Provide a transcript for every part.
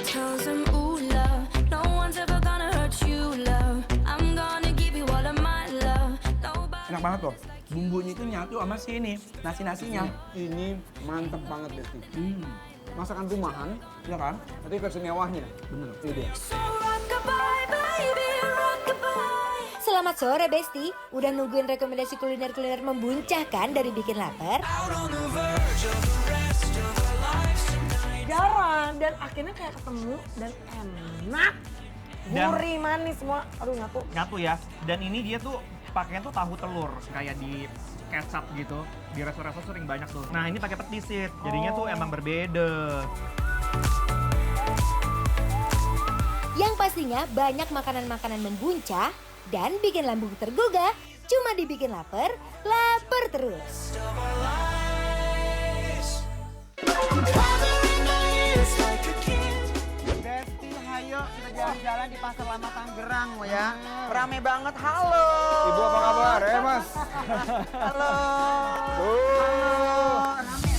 tells him, ooh, love, no one's ever gonna hurt you, love. I'm gonna give you all of my love. Nobody. Enak banget loh. Bumbunya itu nyatu sama si ini, nasi-nasinya. Ini mantep banget Besti. Masakan rumahan, Iya kan? tapi versi mewahnya. Bener. Ini dia. So rockabye, baby, rockabye. Selamat sore Besti, udah nungguin rekomendasi kuliner-kuliner membuncah kan dari bikin lapar? Jarang dan akhirnya kayak ketemu dan enak. Dan- Gurih, manis semua. Aduh nyatu. Nyatu ya. Dan ini dia tuh pakainya tuh tahu telur kayak di kecap gitu. Di restoran sering banyak tuh. Nah, ini pakai petisit. Jadinya tuh emang berbeda. Yang pastinya banyak makanan-makanan membuncah dan bikin lambung tergugah. Cuma dibikin lapar, lapar terus. Besti, hayo kita jalan-jalan di Pasar Lama Tangerang ya. Rame banget, halo. Ibu apa kabar ya Mas? Halo. Rame.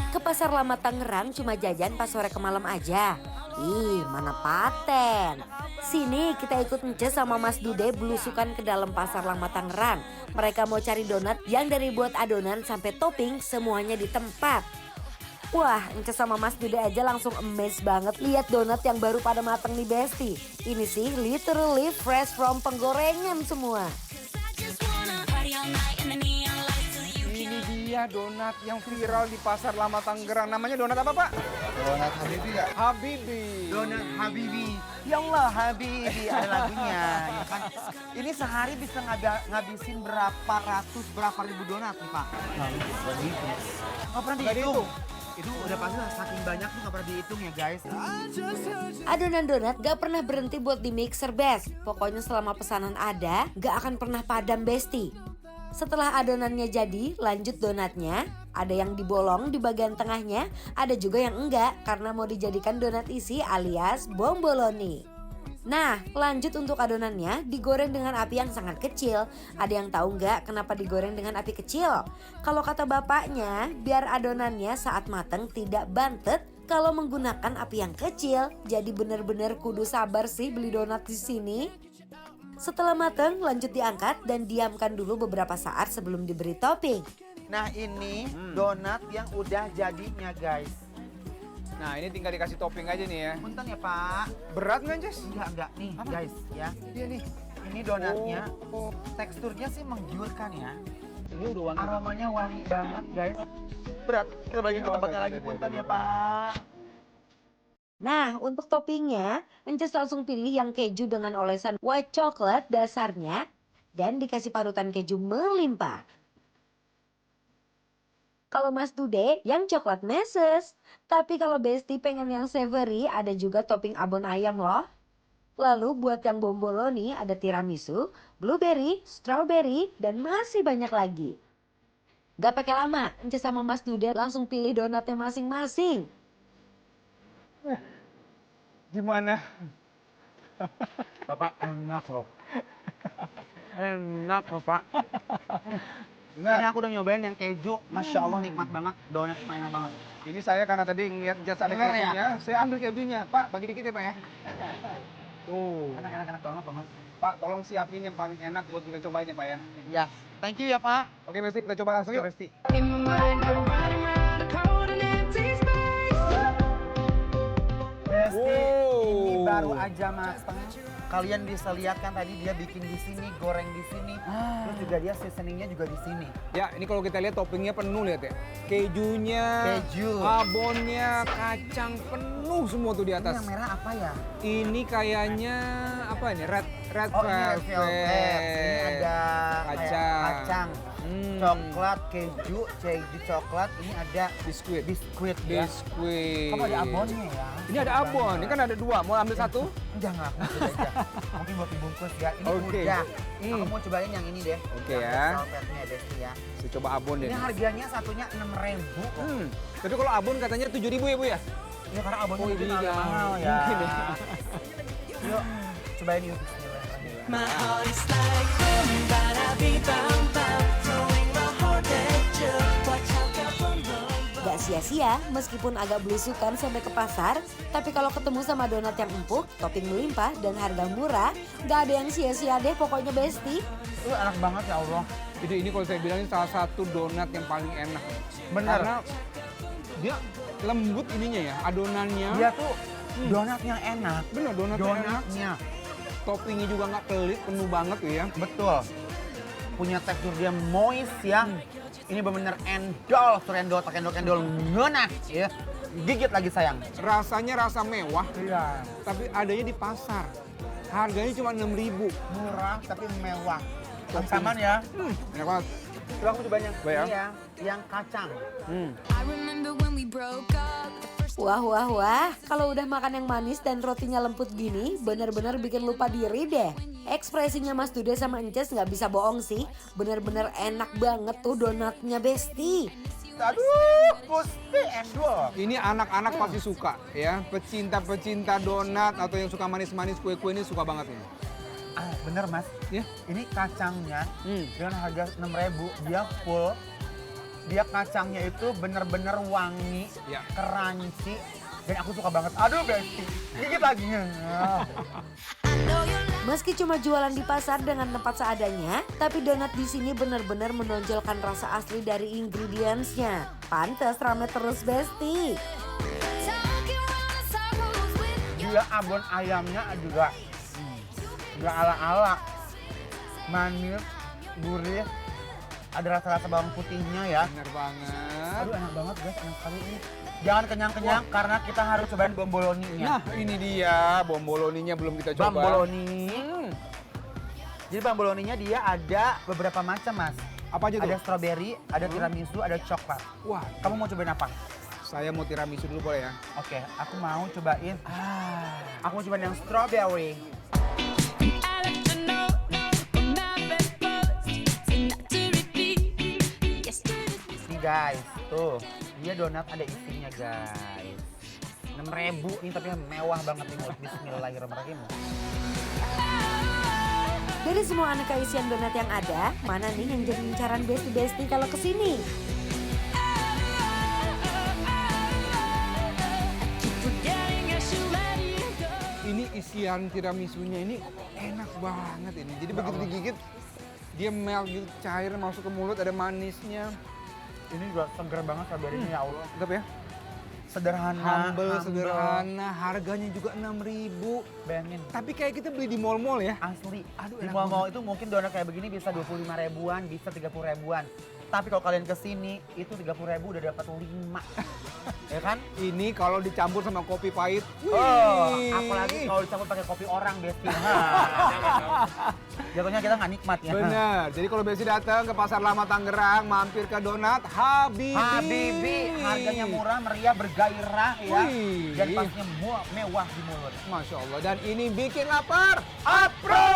Ke Pasar Lama Tangerang cuma jajan pas sore ke malam aja. Ih, mana paten. Sini kita ikut Ence sama Mas Dude belusukan ke dalam Pasar Lama Tangerang. Mereka mau cari donat yang dari buat adonan sampai topping semuanya di tempat. Wah, Ence sama Mas Dude aja langsung amazed banget lihat donat yang baru pada mateng nih Besti. Ini sih literally fresh from penggorengan semua. Just wanna party all night in the neon lights till you Ini dia donat yang viral di Pasar Lama Tangerang. Namanya donat apa Pak? Donat Habibi ya? Habibi. Donat Habibi. Ya Allah Habibi ada lagunya. Ya kan? Ini sehari bisa ngabisin berapa ribu donat nih Pak? Nggak pernah dihitung. Itu udah pasti saking banyak tuh nggak pernah dihitung ya guys. Adonan donat gak pernah berhenti buat di mixer Best. Pokoknya selama pesanan ada, gak akan pernah padam Besti. Setelah adonannya jadi, lanjut donatnya. Ada yang dibolong di bagian tengahnya, ada juga yang enggak karena mau dijadikan donat isi alias bomboloni. Nah, lanjut untuk adonannya digoreng dengan api yang sangat kecil. Ada yang tahu nggak kenapa digoreng dengan api kecil? Kalau kata bapaknya, biar adonannya saat mateng tidak bantet kalau menggunakan api yang kecil. Jadi bener-bener kudu sabar sih beli donat di sini. Setelah mateng, lanjut diangkat dan diamkan dulu beberapa saat sebelum diberi topping. Nah ini donat yang udah jadinya guys. Nah ini tinggal dikasih topping aja nih ya. Punten ya Pak. Berat nggak Jess? Enggak nih Apa? guys ya. Dia nih. Ini donatnya teksturnya sih menggiurkan ya. Ini udah wangi. Aromanya wangi banget guys. Berat. Kita bagi ketebaknya lagi punten ya Pak. Nah, untuk toppingnya, Ence langsung pilih yang keju dengan olesan white chocolate dasarnya dan dikasih parutan keju melimpah. Kalau Mas Dude yang coklat meses. Tapi kalau Besti pengen yang savory ada juga topping abon ayam loh. Lalu buat yang bomboloni ada tiramisu, blueberry, strawberry, dan masih banyak lagi. Gak pakai lama, Ence sama Mas Dude langsung pilih donatnya masing-masing. Gimana? Bapak enak loh. Enak loh Pak. Nah, Ini aku udah nyobain yang keju. Masya Allah nikmat banget. Donat enak banget. ini saya karena tadi ngeliat Jess ada Bener ya? kejunya, saya ambil kejunya. Pak, bagi dikit ya Pak ya. Tuh. Enak banget. Pak, tolong siapin yang paling enak buat kita cobain ya Pak ya. Ya, thank you ya Pak. Oke Besti, kita coba langsung yuk. Besti. in my mind, I'm running around a cold and empty space. Besti, Wow. ini baru aja mateng. Kalian bisa lihat kan tadi dia bikin di sini, goreng di sini. Terus juga dia seasoningnya juga di sini. Ya, ini kalau kita lihat toppingnya penuh lihat ya. Kejunya, Keju. abonnya, kacang penuh semua tuh di Ini atas. yang merah apa ya? Ini kayaknya apa ini? Red Oh ini red velvet. velvet. Ini ada kayak Kacang. kacang. Coklat, keju coklat. Ini ada Biskuit. biskuit ya. Biskuit. Kamu ada abonnya ya? Ini ada abon. Ini kan ada dua. Mau ambil satu? Jangan, aja. Mungkin buat dibungkus ya. Ini Oke. udah. Aku mau cobain yang ini deh. Oke Yang ya. red velvetnya Besti ya. Saya coba abon deh. Ini harganya satunya 6.000 kok. Tapi kalau abon katanya 7.000 ya Bu ya? Ya karena abonnya Oh, mungkin iya. agak mahal ya. Mungkin ya. Yuk, cobain yuk. Bismillahirrahmanirrahim. My heart is like boom, bada bee bam bam, throwing my heart at you. Watch out, boom boom. Gak sia-sia meskipun agak belusukan sampai ke pasar, tapi kalau ketemu sama donat yang empuk, topping melimpah dan harga murah, nggak ada yang sia-sia deh pokoknya Besti. Itu enak banget ya Allah. Ini kalau saya bilang ini salah satu donat yang paling enak. Bener. Karena dia lembut ininya ya, adonannya. Dia tuh donatnya enak. Bener, donatnya enak. Donatnya. Toppingnya juga nggak pelit, penuh banget tuh ya. Betul. Punya tekstur dia moist ya. Ini bener-bener endol, endol ngenak ya. Gigit lagi sayang. Rasanya rasa mewah, Iya. tapi adanya di pasar. Harganya cuma 6.000. Murah tapi mewah. Topping. Saman ya. Enak banget. Coba aku cobain yang Baik ya. ini ya, yang kacang. I remember when we broke up. The first Wah, wah, wah. Kalau udah makan yang manis dan rotinya lemput gini, bener-bener bikin lupa diri deh. Ekspresinya Mas Dude sama Ences nggak bisa bohong sih. Bener-bener enak banget tuh donatnya Besti. Aduh, Gusti endol. Ini anak-anak pasti suka ya. Pecinta-pecinta donat atau yang suka manis-manis kue-kue ini suka banget nih. Ah, bener Mas. Ya. Ini kacangnya dengan harga 6.000 dia full. Dia kacangnya itu bener-bener wangi, Ya. crunchy, dan aku suka banget. Aduh Besti, gigit lagi. Meski cuma jualan di pasar dengan tempat seadanya, tapi donat di sini benar-benar menonjolkan rasa asli dari ingredients-nya. Pantes rame terus Besti. talking round in circles with you. Dia abon ayamnya juga nggak ala-ala, manis, gurih, ada rasa-rasa bawang putihnya ya. Bener banget. Aduh enak banget guys, enak sekali ini. Jangan kenyang-kenyang karena kita harus cobain bomboloninya. Nah ini dia, bomboloninya belum kita coba. Bamboloni. Jadi bamboloninya dia ada beberapa macam Mas. Apa aja tuh? Ada strawberry, ada tiramisu, ada coklat. Wah, Kamu mau cobain apa? saya mau tiramisu dulu boleh ya? Oke, aku mau cobain. Aku mau cobain yang strawberry. I let you know, my best bullets, and not to repeat. Yesterday. Nih guys, tuh. Dia donat ada isinya guys. 6.000 ini tapi mewah banget nih mulut. Bismillahirrahmanirrahim. Dari semua aneka isian donat yang ada, mana nih yang jadi incaran Besti-Besti kalau kesini? Forgetting I should let you go. Ini isian tiramisunya ini enak banget ini. Jadi begitu digigit, dia melt gitu, cair masuk ke mulut, ada manisnya. Ini juga seger banget strawberry-nya ya Allah. Mantap ya? Sederhana, Humble, sederhana, harganya juga 6.000. Bayangin. Tapi kayak kita beli di mall-mall ya. Asli. Aduh, Di enak mall-mall itu mungkin donat kayak begini bisa 25 ribuan, bisa 30 ribuan. Tapi kalau kalian kesini itu 30.000 udah dapat 5. Ya kan? Ini kalau dicampur sama kopi pahit. Oh, wih. apalagi kalau dicampur pakai kopi orang Besti. Jatuhnya kita nggak nikmat ya. Bener. Jadi kalau Besti datang ke Pasar Lama Tangerang, mampir ke Donat Habibi. Habibi, harganya murah, meriah, bergairah ya. Wih. Dan pastinya mewah di mulut. Masya Allah. Dan ini bikin lapar. Apro!